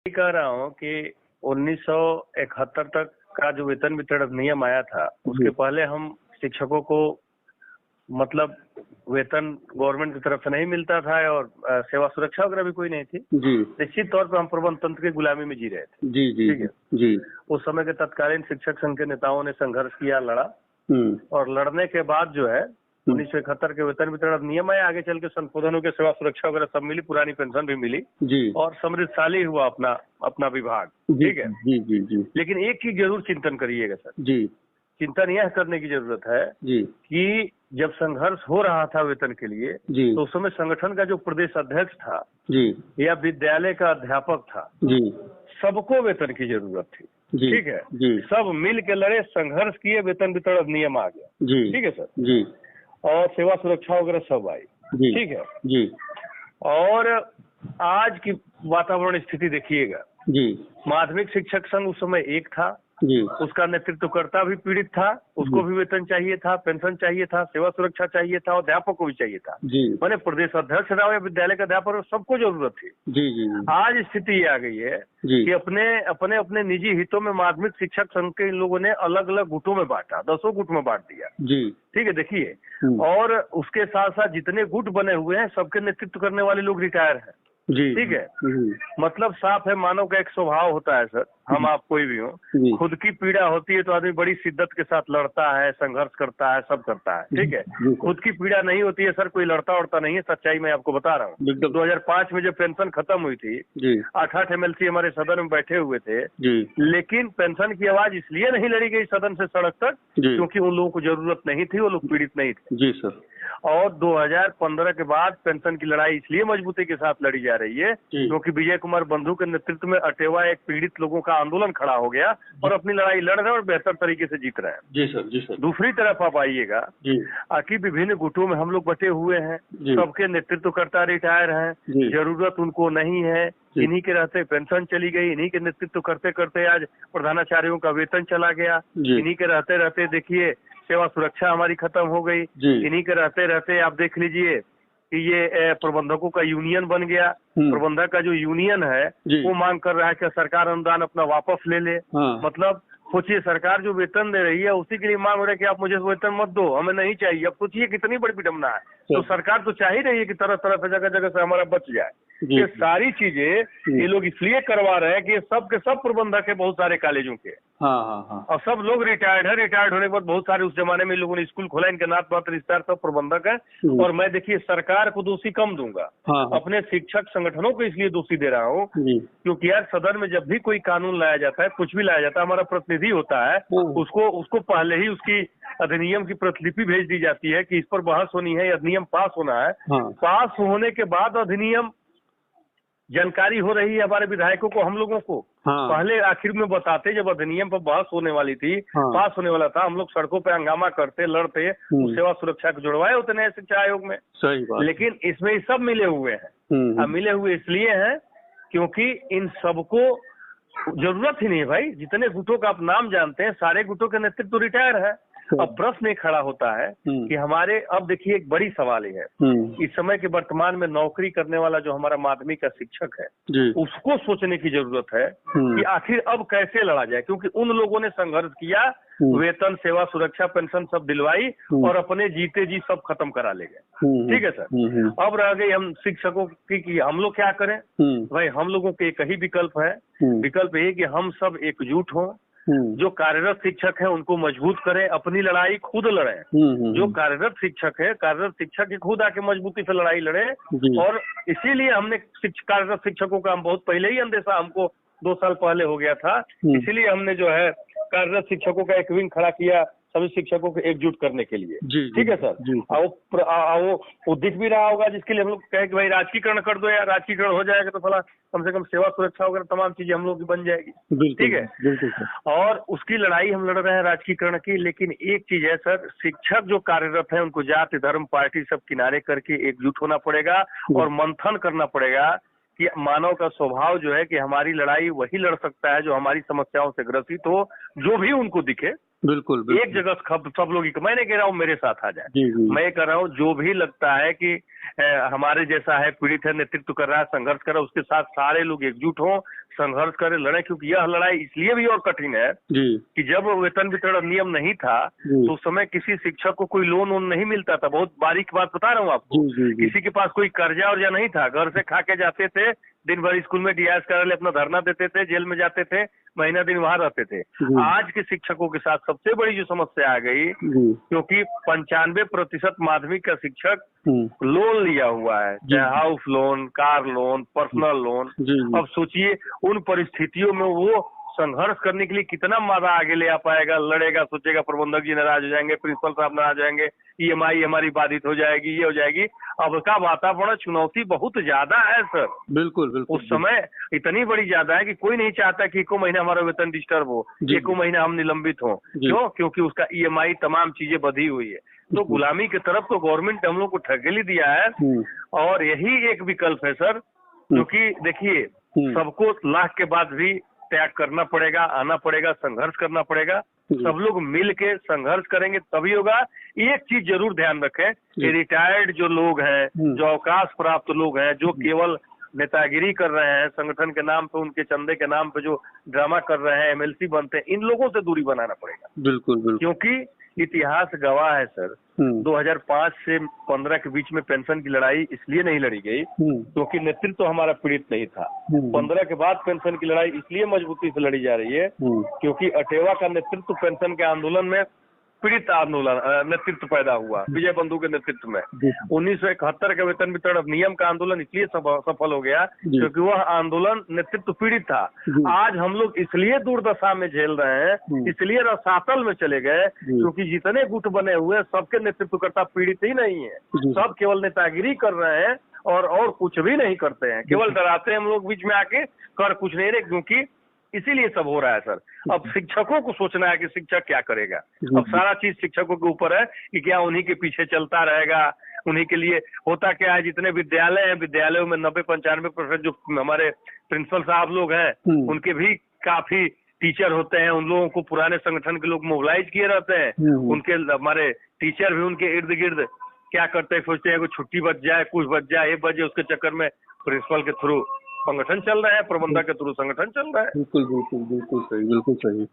कह रहा हूँ कि 1971 तक का जो वेतन वितरण अधिनियम आया था, उसके पहले हम शिक्षकों को मतलब वेतन गवर्नमेंट की तरफ से नहीं मिलता था और सेवा सुरक्षा वगैरह भी कोई नहीं थी जी। निश्चित तौर पर हम प्रबंध तंत्र की गुलामी में जी रहे थे। जी जी ठीक है जी। उस समय के तत्कालीन शिक्षक संघ के नेताओं ने संघर्ष किया, लड़ा और लड़ने के बाद जो है 1971 के वेतन वितरण अधिनियम आया। आगे चल के संशोधनों के सेवा सुरक्षा वगैरह सब मिली, पुरानी पेंशन भी मिली जी। और समृद्धशाली हुआ अपना विभाग। ठीक है जी जी जी। लेकिन एक चीज जरूर चिंतन करिएगा सर जी। चिंतन यह करने की जरूरत है जी कि जब संघर्ष हो रहा था वेतन के लिए जी तो उस समय संगठन का जो प्रदेश अध्यक्ष था जी या विद्यालय का अध्यापक था, जी सबको वेतन की जरूरत थी। जी ठीक है जी। सब मिल के लड़े, संघर्ष किए, वेतन वितरण अधिनियम आ गया। जी ठीक है सर जी। और सेवा सुरक्षा वगैरह सब आई। जी ठीक है जी और आज की वातावरण स्थिति देखिएगा, जी माध्यमिक शिक्षक संघ उस समय एक था, जी उसका नेतृत्वकर्ता भी पीड़ित था, उसको भी वेतन चाहिए था, पेंशन चाहिए था, सेवा सुरक्षा चाहिए था और अध्यापक को भी चाहिए था। जी। मैंने प्रदेश अध्यक्ष रहा या विद्यालय का अध्यापक, सबको जरूरत थी। जी जी जी। आज स्थिति ये आ गई है जी। कि अपने अपने निजी हितों में माध्यमिक शिक्षक संघ के इन लोगों ने अलग अलग गुटों में बांटा, 10 गुट में बांट दिया। जी। ठीक है देखिए और उसके साथ साथ जितने गुट बने हुए हैं सबके नेतृत्व करने वाले लोग रिटायर हैं। जी। ठीक है मतलब साफ है, मानव का एक स्वभाव होता है सर, हम आप कोई भी हो, खुद की पीड़ा होती है तो आदमी बड़ी शिद्दत के साथ लड़ता है, संघर्ष करता है, सब करता है। ठीक है खुद की पीड़ा नहीं होती है सर, कोई लड़ता उड़ता नहीं है, सच्चाई मैं आपको बता रहा हूँ। 2005 में जब पेंशन खत्म हुई थी, 8 MLC हमारे सदन में बैठे हुए थे, लेकिन पेंशन की आवाज इसलिए नहीं लड़ी गई सदन से सड़क तक क्योंकि उन लोगों को जरूरत नहीं थी, वो लोग पीड़ित नहीं थे। जी सर। और 2015 के बाद पेंशन की लड़ाई इसलिए मजबूती के साथ लड़ी जा रही है क्योंकि विजय कुमार बंधु के नेतृत्व में अटेवा एक पीड़ित लोगों का आंदोलन खड़ा हो गया और अपनी लड़ाई लड़ रहे हैं और बेहतर तरीके से जीत रहे हैं। जी सर। जी सर। दूसरी तरफ आप आइएगा कि विभिन्न गुटों में हम लोग बटे हुए हैं, सबके नेतृत्वकर्ता रिटायर हैं, जरूरत उनको नहीं है, इन्हीं के रहते पेंशन चली गई, इन्हीं के नेतृत्व करते करते आज प्रधानाचार्यों का वेतन चला गया, इन्हीं के रहते रहते देखिए सेवा सुरक्षा हमारी खत्म हो गई, इन्हीं के रहते रहते आप देख लीजिए कि ये प्रबंधकों का यूनियन बन गया। प्रबंधक का जो यूनियन है वो मांग कर रहा है कि सरकार अनुदान अपना वापस ले ले। मतलब सोचिए सरकार जो वेतन दे रही है उसी के लिए मांग हो रहा है कि आप मुझे वेतन मत दो, हमें नहीं चाहिए। अब सोचिए कितनी बड़ी विडंबना है। तो सरकार तो चाह ही रही है कि तरह तरह से जगह जगह से हमारा बच जाए। ये सारी चीजें ये लोग इसलिए करवा रहे हैं कि सब के सब प्रबंधक है बहुत सारे कॉलेजों के। और सब लोग रिटायर्ड है, रिटायर्ड होने के बाद बहुत सारे उस जमाने में लोगों ने स्कूल खोला, इनके नाथ पात्र रिश्तेदार सब प्रबंधक है। और मैं देखिए सरकार को दोषी कम दूंगा, अपने शिक्षक संगठनों को इसलिए दोषी दे रहा हूँ क्योंकि यार सदन में जब भी कोई कानून लाया जाता है, कुछ भी लाया जाता है, हमारा प्रतिनिधि होता है, उसको पहले ही उसकी अधिनियम की प्रतिलिपि भेज दी जाती है कि इस पर बहस होनी है, अधिनियम पास होना है। पास होने के बाद अधिनियम जानकारी हो रही है हमारे विधायकों को, हम लोगों को। पहले आखिर में बताते जब अधिनियम पर बहस होने वाली थी, पास होने वाला था, हम लोग सड़कों पे हंगामा करते, लड़ते, सेवा सुरक्षा को जुड़वाए होते नए शिक्षा आयोग में। सही बात। लेकिन इसमें सब मिले हुए हैं। मिले हुए इसलिए हैं क्योंकि इन सबको जरूरत ही नहीं है भाई। जितने गुटों का आप नाम जानते हैं सारे गुटों के नेतृत्व रिटायर है। अब प्रश्न एक खड़ा होता है कि हमारे, अब देखिए एक बड़ी सवाल है इस समय के वर्तमान में नौकरी करने वाला जो हमारा माध्यमिक का शिक्षक है उसको सोचने की जरूरत है कि आखिर अब कैसे लड़ा जाए, क्योंकि उन लोगों ने संघर्ष किया, वेतन सेवा सुरक्षा पेंशन सब दिलवाई और अपने जीते जी सब खत्म करा ले गए। ठीक है सर। अब रह गई हम शिक्षकों की कि हम लोग क्या करें। भाई हम लोगों के एक ही विकल्प है, विकल्प ये कि हम सब एकजुट हों, जो कार्यरत शिक्षक है उनको मजबूत करें, अपनी लड़ाई खुद लड़ें। जो कार्यरत शिक्षक है, कार्यरत शिक्षक ही खुद आके मजबूती से लड़ाई लड़े। और इसीलिए हमने कार्यरत शिक्षकों का हम बहुत पहले ही अंदेशा, हमको 2 साल पहले हो गया था, इसीलिए हमने जो है कार्यरत शिक्षकों का एक विंग खड़ा किया सभी शिक्षकों को एकजुट करने के लिए। ठीक है सर। वो दिख भी रहा होगा जिसके लिए हम लोग कहे कि भाई राजकीकरण कर दो यार, राजकीकरण हो जाएगा तो भला कम से कम सेवा सुरक्षा वगैरह तमाम चीजें हम लोग की बन जाएगी। ठीक है और उसकी लड़ाई हम लड़ रहे हैं राजकीकरण की। लेकिन एक चीज है सर, शिक्षक जो कार्यरत है उनको जाति धर्म पार्टी सब किनारे करके एकजुट होना पड़ेगा और मंथन करना पड़ेगा कि मानव का स्वभाव जो है कि हमारी लड़ाई वही लड़ सकता है जो हमारी समस्याओं से ग्रसित हो, जो भी उनको दिखे। बिल्कुल, एक जगह सब लोग, मैं नहीं कह रहा हूँ मेरे साथ आ जाए, जी, जी। मैं कह रहा हूँ जो भी लगता है कि हमारे जैसा है, पीड़ित है, नेतृत्व कर रहा है, संघर्ष कर रहा है, उसके साथ सारे लोग एकजुट हों, संघर्ष करें, लड़ें। क्योंकि यह लड़ाई इसलिए भी और कठिन है जी। कि जब वेतन वितरण नियम नहीं था तो उस समय किसी शिक्षक को कोई लोन वोन नहीं मिलता था। बहुत बारीक बात बता रहा हूँ आपको। किसी के पास कोई कर्जा वर्जा नहीं था, घर से खा के जाते थे, दिन भर स्कूल में डीआईएस कार्यालय अपना धरना देते थे, जेल में जाते थे, महीना दिन वहां रहते थे। आज के शिक्षकों के साथ सबसे बड़ी जो समस्या आ गई, क्योंकि 95% माध्यमिक का शिक्षक लोन लिया हुआ है, चाहे house loan, car loan, personal loan. अब सोचिए उन परिस्थितियों में वो संघर्ष करने के लिए कितना मादा आगे ले आ पाएगा, लड़ेगा, सोचेगा प्रबंधक जी नाराज हो जाएंगे, प्रिंसिपल साहब नाराज हो जाएंगे, ईएमआई हमारी बाधित हो जाएगी, ये हो जाएगी। अब का वातावरण चुनौती बहुत ज्यादा है सर। बिल्कुल बिल्कुल। उस समय इतनी बड़ी ज्यादा है कि कोई नहीं चाहता कि एको महीना हमारा वेतन डिस्टर्ब हो, एको महीना हम निलंबित हो। क्यों? क्योंकि उसका ईएमआई तमाम चीजें बधी हुई है। तो गुलामी की तरफ तो गवर्नमेंट हम लोग को ढकेली दिया है, और यही एक विकल्प है सर। क्योंकि देखिए, सबको लाख के बाद भी त्याग करना पड़ेगा, आना पड़ेगा, संघर्ष करना पड़ेगा। सब लोग मिल के संघर्ष करेंगे तभी होगा। एक चीज जरूर ध्यान रखें कि रिटायर्ड जो लोग हैं, जो अवकाश प्राप्त लोग हैं, जो केवल नेतागिरी कर रहे हैं, संगठन के नाम पे, उनके चंदे के नाम पे जो ड्रामा कर रहे हैं, एमएलसी बनते हैं, इन लोगों से दूरी बनाना पड़ेगा। बिल्कुल बिल्कुल। क्योंकि इतिहास गवाह है सर, 2005 से 15 के बीच में पेंशन की लड़ाई इसलिए नहीं लड़ी गई क्योंकि नेतृत्व हमारा पीड़ित नहीं था। 15 के बाद पेंशन की लड़ाई इसलिए मजबूती से लड़ी जा रही है क्योंकि अटेवा का नेतृत्व पेंशन के आंदोलन में पीड़ित आंदोलन नेतृत्व पैदा हुआ विजय बंधु के नेतृत्व में। 1971 के वेतन वितरण अधिनियम का आंदोलन इसलिए सफल हो गया क्योंकि वह आंदोलन नेतृत्व पीड़ित था। आज हम लोग इसलिए दुर्दशा में झेल रहे हैं, इसलिए रसातल में चले गए क्योंकि जितने गुट बने हुए सबके नेतृत्वकर्ता पीड़ित ही नहीं है, सब केवल नेतागिरी कर रहे हैं और कुछ भी नहीं करते हैं, केवल डराते हैं हम लोग बीच में आके, कर कुछ नहीं रहे। क्योंकि इसीलिए सब हो रहा है सर। अब शिक्षकों को सोचना है कि शिक्षक क्या करेगा। अब सारा चीज शिक्षकों के ऊपर है कि क्या उन्हीं के पीछे चलता रहेगा, उन्हीं के लिए होता क्या है। जितने विद्यालय हैं, विद्यालयों में 90-95% जो हमारे प्रिंसिपल साहब लोग हैं, उनके भी काफी टीचर होते हैं। उन लोगों को पुराने संगठन के लोग मोबिलाइज किए रहते हैं। उनके हमारे टीचर भी उनके इर्द गिर्द क्या करते हैं, सोचते हैं कि छुट्टी बच जाए, कुछ बच जाए, ये बचे, उसके चक्कर में प्रिंसिपल के थ्रू संगठन चल रहा है, प्रबंधक के थ्रू संगठन चल रहा है। बिल्कुल बिल्कुल बिल्कुल सही, बिल्कुल सही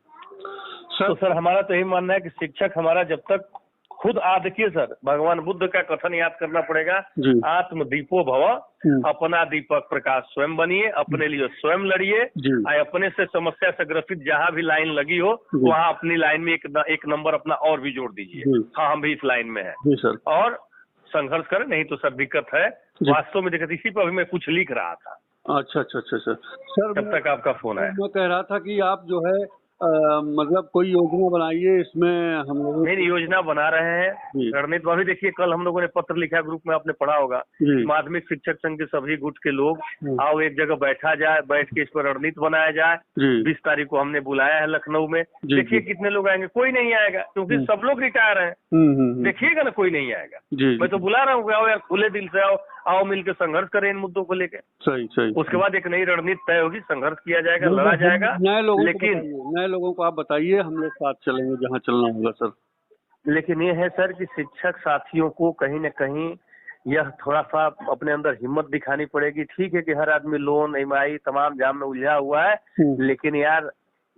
सर। तो सर हमारा तो यही मानना है कि शिक्षक हमारा जब तक खुद देखिए सर, भगवान बुद्ध का कथन याद करना पड़ेगा, आत्मदीपो भव, अपना दीपक प्रकाश स्वयं बनिए, अपने लिए स्वयं लड़िए, अपने से समस्या से ग्रसित जहाँ भी लाइन लगी हो वहाँ अपनी लाइन में एक नंबर अपना और भी जोड़ दीजिए। हाँ, हम भी इस लाइन में है और संघर्ष करें, नहीं तो सर दिक्कत है। वास्तव में दिक्कत इसी पर भी मैं कुछ लिख रहा था। अच्छा अच्छा अच्छा अच्छा सर, तब तक आपका फोन है। मैं कह रहा था कि आप जो है मतलब कोई योजना बनाइए, इसमें हम लोग मेरी योजना बना रहे हैं। रणनीति भाभी देखिए, कल हम लोगों ने पत्र लिखा, ग्रुप में आपने पढ़ा होगा, माध्यमिक शिक्षक संघ के सभी गुट के लोग आओ एक जगह बैठा जाए, बैठ के इस पर रणनीति बनाया जाए। 20 तारीख को हमने बुलाया है लखनऊ में। देखिए कितने लोग आएंगे। कोई नहीं आएगा क्योंकि सब लोग रिटायर हैं। देखिएगा ना, कोई नहीं आएगा। मैं तो बुला रहा हूँ, आओ यार, खुले दिल से आओ मिलकर संघर्ष करें इन मुद्दों को लेकर। सही सही। उसके बाद एक नई रणनीति तय होगी, संघर्ष किया जाएगा, लड़ा जाएगा। लेकिन नए लोगों को आप बताइए, हम लोग साथ चलेंगे जहाँ चलना होगा सर। लेकिन ये है सर कि शिक्षक साथियों को कहीं न कहीं यह थोड़ा सा अपने अंदर हिम्मत दिखानी पड़ेगी। ठीक है कि हर आदमी लोन, ईएमआई तमाम जाम में उलझा हुआ है, लेकिन यार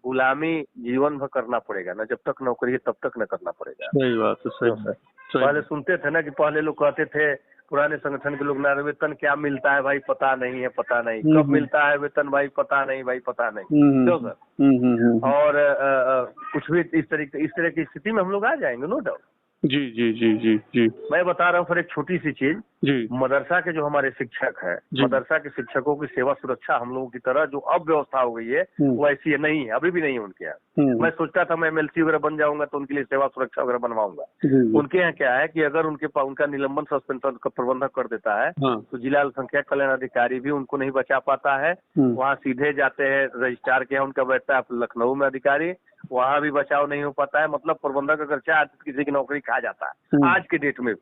गुलामी जीवन भर करना पड़ेगा ना। जब तक नौकरी है तब तक न करना पड़ेगा। सही बात है, सही। पहले सुनते थे ना कि पहले लोग कहते थे, पुराने संगठन के लोग ना, वेतन क्या मिलता है भाई पता नहीं है, पता नहीं कब मिलता है वेतन भाई पता नहीं, भाई पता नहीं। क्यों सर? और कुछ भी इस तरह की स्थिति में हम लोग आ जाएंगे, नो डाउट। जी जी जी जी जी। मैं बता रहा हूँ सर एक छोटी सी चीज। मदरसा के जो हमारे शिक्षक हैं, मदरसा के शिक्षकों की सेवा सुरक्षा हम लोगों की तरह जो अब व्यवस्था हो गई है वो ऐसी नहीं है, अभी भी नहीं है उनके यहाँ। मैं सोचता था मैं एमएलसी वगैरह बन जाऊंगा तो उनके लिए सेवा सुरक्षा वगैरह बनवाऊंगा। उनके यहाँ क्या है कि अगर उनका निलंबन सस्पेंशन का प्रबंधक कर देता है तो जिला अल्पसंख्यक कल्याण अधिकारी भी उनको नहीं बचा पाता है। वहाँ सीधे जाते हैं रजिस्ट्रार के यहाँ, उनका बैठता है लखनऊ में अधिकारी, वहाँ भी बचाव नहीं हो पाता है। मतलब प्रबंधक अगर चाहे किसी की नौकरी खा जाता है आज के डेट में।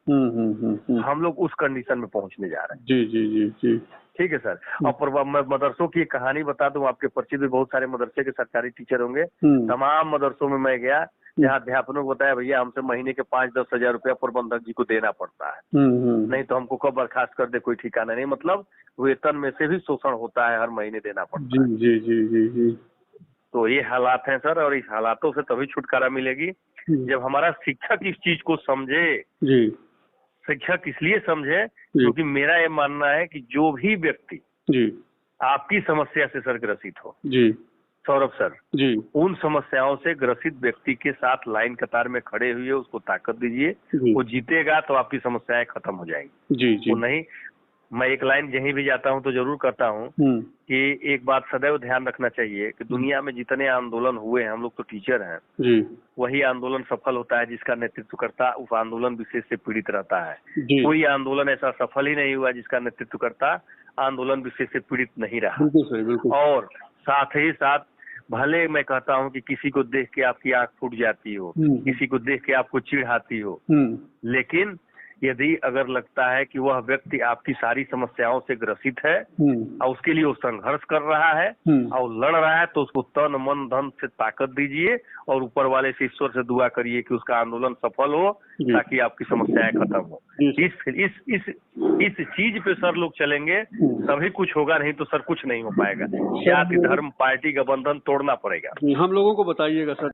हम लोग उस कंडीशन में पहुंचने जा रहे हैं। जी जी जी जी, ठीक है सर। और मैं मदरसों की एक कहानी बता दूं, आपके परिचित भी बहुत सारे मदरसे के सरकारी टीचर होंगे। तमाम मदरसों में मैं गया, जहाँ अध्यापकों को बताया भैया हमसे महीने के 5-10 हजार रुपया प्रबंधक जी को देना पड़ता है, नहीं तो हमको कब बर्खास्त कर दे कोई ठिकाना नहीं। मतलब वेतन में से भी शोषण होता है, हर महीने देना पड़ता है। जी जी जी जी। तो ये हालात हैं सर, और इस हालातों से तभी छुटकारा मिलेगी जब हमारा शिक्षक इस चीज को समझे। जी, शिक्षक इसलिए समझे क्योंकि मेरा ये मानना है कि जो भी व्यक्ति जी आपकी समस्या से सर ग्रसित हो, जी सौरभ सर, जी, उन समस्याओं से ग्रसित व्यक्ति के साथ लाइन कतार में खड़े हुए उसको ताकत दीजिए। वो जीतेगा तो आपकी समस्याएं खत्म हो जाएंगी। जी जी। वो नहीं, मैं एक लाइन यहीं भी जाता हूं तो जरूर करता हूं कि एक बात सदैव ध्यान रखना चाहिए कि दुनिया में जितने आंदोलन हुए हैं, हम लोग तो टीचर हैं जी, वही आंदोलन सफल होता है जिसका नेतृत्व करता उस आंदोलन विशेष से पीड़ित रहता है। जी। कोई आंदोलन ऐसा सफल ही नहीं हुआ जिसका नेतृत्व करता आंदोलन विशेष से पीड़ित नहीं रहा। बिल्कुल सही, बिल्कुल। और साथ ही साथ भले मैं कहता हूं कि किसी को देख के आपकी आंख फूट जाती हो, किसी को देख के आपको चिढ़ आती हो, लेकिन यदि अगर लगता है कि वह व्यक्ति आपकी सारी समस्याओं से ग्रसित है और उसके लिए वो संघर्ष कर रहा है और लड़ रहा है, तो उसको तन मन धन से ताकत दीजिए और ऊपर वाले से ईश्वर से दुआ करिए कि उसका आंदोलन सफल हो ताकि आपकी समस्याएं खत्म हो। इस चीज पे सर लोग चलेंगे तभी कुछ होगा, नहीं तो सर कुछ नहीं हो पाएगा। जाति धर्म पार्टी का बंधन तोड़ना पड़ेगा। हम लोगों को बताइएगा सर।